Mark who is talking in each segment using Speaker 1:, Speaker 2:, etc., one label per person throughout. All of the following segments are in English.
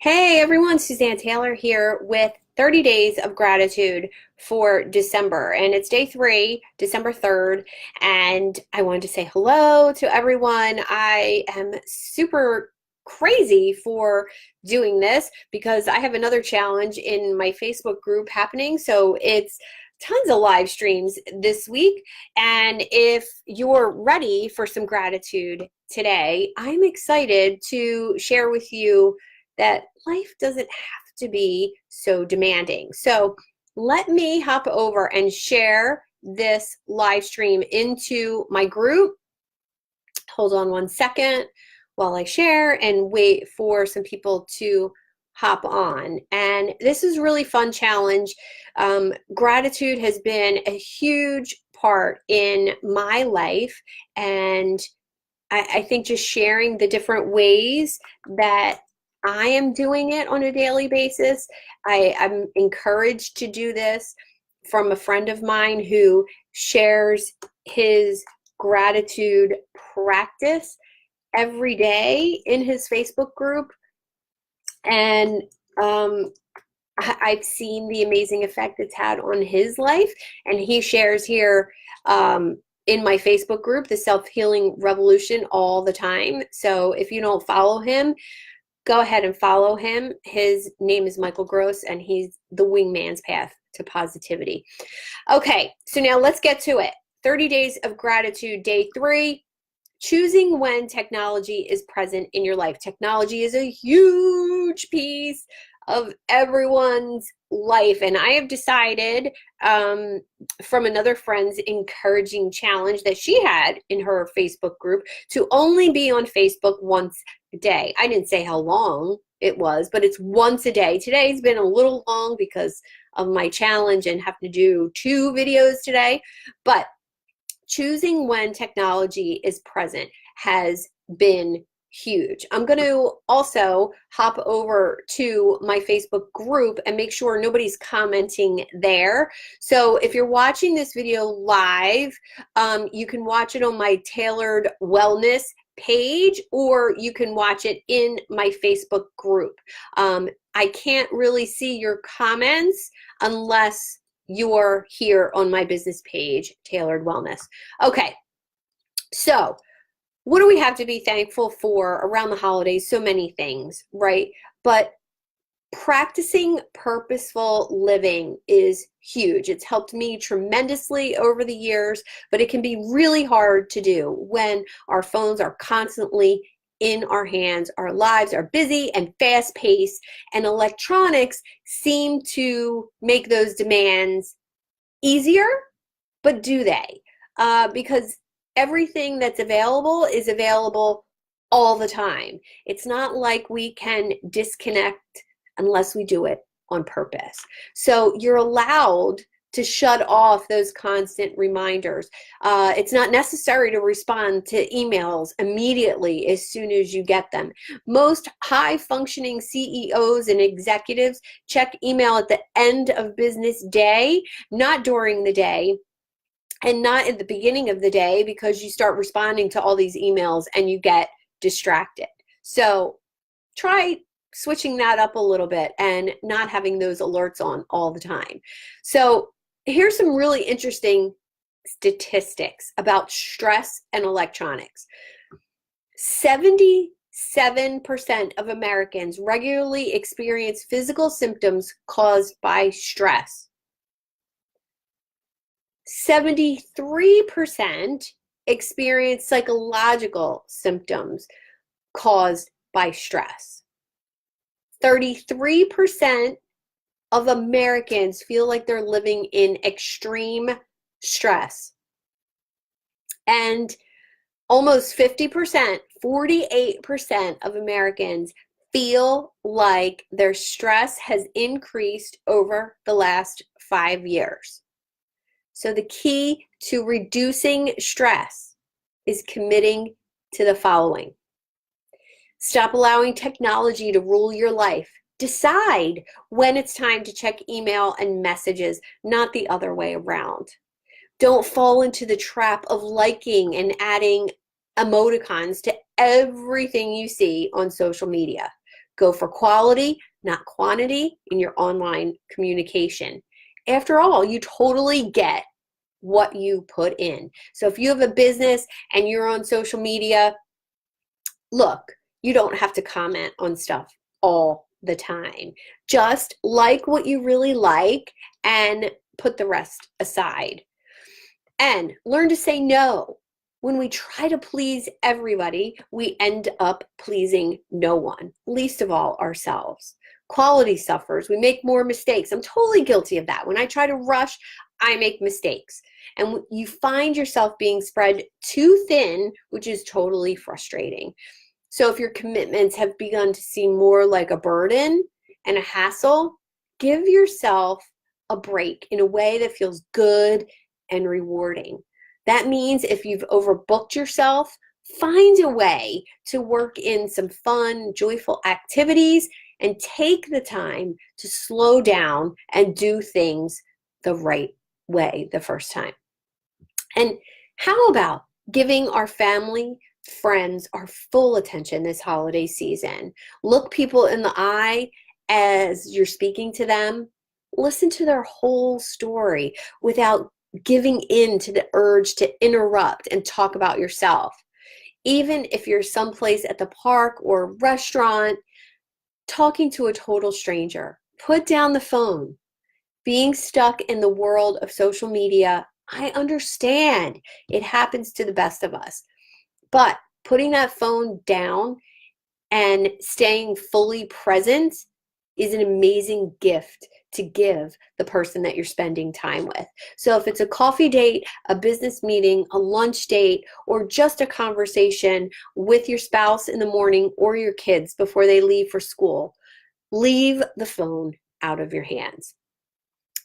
Speaker 1: Hey everyone, Suzanne Taylor here with 30 days of gratitude for December. And it's day 3, December 3rd. And I wanted to say hello to everyone. I am super crazy for doing this because I have another challenge in my Facebook group happening. So it's tons of live streams this week. And if you're ready for some gratitude today, I'm excited to share with you that life doesn't have to be so demanding. So let me hop over and share this live stream into my group. Hold on one second while I share and wait for some people to hop on. And this is a really fun challenge. Gratitude has been a huge part in my life, and I think just sharing the different ways that I am doing it on a daily basis. I'm encouraged to do this from a friend of mine who shares his gratitude practice every day in his Facebook group. And I've seen the amazing effect it's had on his life. And he shares here in my Facebook group, the Self-Healing Revolution, all the time. So if you don't follow him, go ahead and follow him. His name is Michael Gross, and he's the wingman's path to positivity. Okay, so now let's get to it. 30 days of gratitude, day 3, choosing when technology is present in your life. Technology is a huge piece of everyone's life, and I have decided from another friend's encouraging challenge that she had in her Facebook group to only be on Facebook once a day. I didn't say how long it was, but it's once a day. Today's been a little long because of my challenge and have to do 2 videos today, but choosing when technology is present has been huge. I'm going to also hop over to my Facebook group and make sure nobody's commenting there. So if you're watching this video live, you can watch it on my Tailored Wellness page, or you can watch it in my Facebook group. I can't really see your comments unless you're here on my business page, Tailored Wellness. Okay, so what do we have to be thankful for around the holidays? So many things, right? But practicing purposeful living is huge. It's helped me tremendously over the years, but it can be really hard to do when our phones are constantly in our hands. Our lives are busy and fast-paced, and electronics seem to make those demands easier, but do they? Because everything that's available is available all the time. It's not like we can disconnect unless we do it on purpose. So you're allowed to shut off those constant reminders. It's not necessary to respond to emails immediately as soon as you get them. Most high-functioning CEOs and executives check email at the end of business day, not during the day, and not at the beginning of the day, because you start responding to all these emails and you get distracted. So try switching that up a little bit and not having those alerts on all the time. So here's some really interesting statistics about stress and electronics. 77% of Americans regularly experience physical symptoms caused by stress. 73% experience psychological symptoms caused by stress. 33% of Americans feel like they're living in extreme stress. And almost 50%, 48% of Americans feel like their stress has increased over the last 5 years. So the key to reducing stress is committing to the following. Stop allowing technology to rule your life. Decide when it's time to check email and messages, not the other way around. Don't fall into the trap of liking and adding emoticons to everything you see on social media. Go for quality, not quantity, in your online communication. After all, you totally get what you put in. So if you have a business and you're on social media, look, you don't have to comment on stuff all the time. Just like what you really like and put the rest aside. And learn to say no. When we try to please everybody, we end up pleasing no one, least of all ourselves. Quality suffers. We make more mistakes. I'm totally guilty of that. When I try to rush, I make mistakes. And you find yourself being spread too thin, which is totally frustrating. So if your commitments have begun to seem more like a burden and a hassle, give yourself a break in a way that feels good and rewarding. That means if you've overbooked yourself, find a way to work in some fun, joyful activities and take the time to slow down and do things the right way the first time. And how about giving our family, friends our full attention this holiday season? Look people in the eye as you're speaking to them. Listen to their whole story without giving in to the urge to interrupt and talk about yourself. Even if you're someplace at the park or restaurant, talking to a total stranger, put down the phone. Being stuck in the world of social media, I understand. It happens to the best of us. But putting that phone down and staying fully present is an amazing gift to give the person that you're spending time with. So if it's a coffee date, a business meeting, a lunch date, or just a conversation with your spouse in the morning or your kids before they leave for school, leave the phone out of your hands.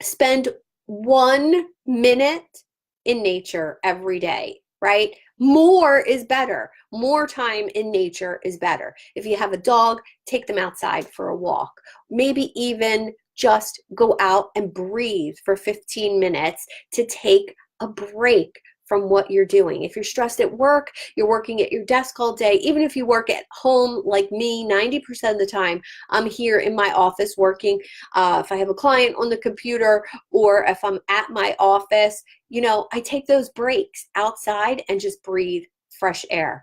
Speaker 1: Spend 1 minute in nature every day, right? More is better. More time in nature is better. If you have a dog, take them outside for a walk. Maybe even just go out and breathe for 15 minutes to take a break from what you're doing. If you're stressed at work, you're working at your desk all day, even if you work at home like me, 90% of the time, I'm here in my office working. If I have a client on the computer or if I'm at my office, I take those breaks outside and just breathe fresh air.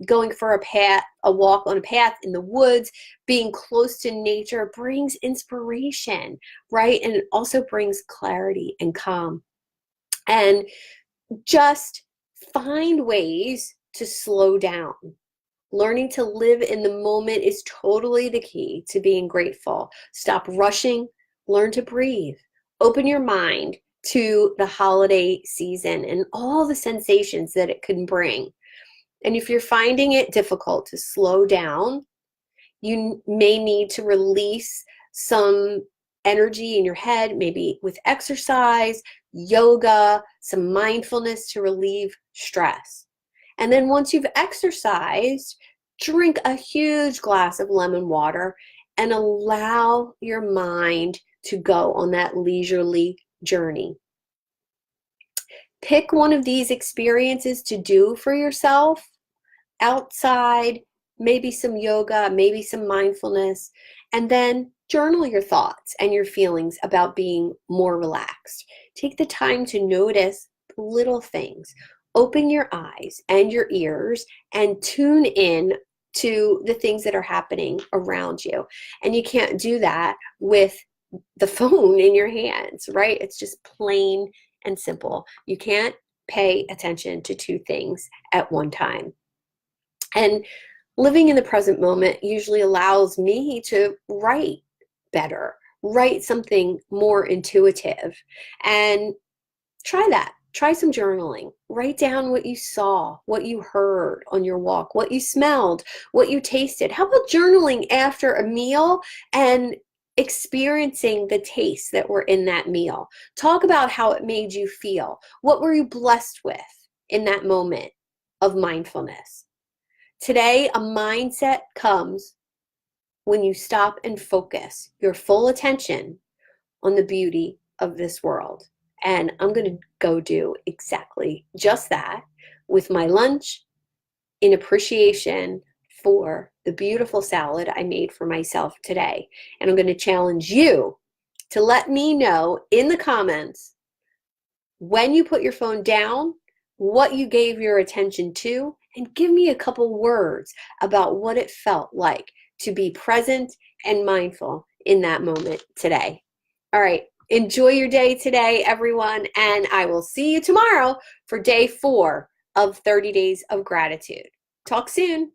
Speaker 1: Going for a walk on a path in the woods, being close to nature brings inspiration, right? And it also brings clarity and calm. And just find ways to slow down. Learning to live in the moment is totally the key to being grateful. Stop rushing, learn to breathe. Open your mind to the holiday season and all the sensations that it can bring. And if you're finding it difficult to slow down, you may need to release some energy in your head, maybe with exercise, yoga, some mindfulness to relieve stress. And then once you've exercised, drink a huge glass of lemon water and allow your mind to go on that leisurely journey. Pick one of these experiences to do for yourself outside, maybe some yoga, maybe some mindfulness, and then journal your thoughts and your feelings about being more relaxed. Take the time to notice little things. Open your eyes and your ears and tune in to the things that are happening around you. And you can't do that with the phone in your hands, right? It's just plain and simple. You can't pay attention to two things at one time. And living in the present moment usually allows me to write better, write something more intuitive. And try that. Try some journaling. Write down what you saw, what you heard on your walk, what you smelled, what you tasted. How about journaling after a meal and experiencing the tastes that were in that meal? Talk about how it made you feel. What were you blessed with in that moment of mindfulness? Today, a mindset comes when you stop and focus your full attention on the beauty of this world. And I'm going to go do exactly just that with my lunch in appreciation for the beautiful salad I made for myself today. And I'm going to challenge you to let me know in the comments when you put your phone down, what you gave your attention to, and give me a couple words about what it felt like to be present and mindful in that moment today. All right, enjoy your day today, everyone, and I will see you tomorrow for day 4 of 30 Days of Gratitude. Talk soon.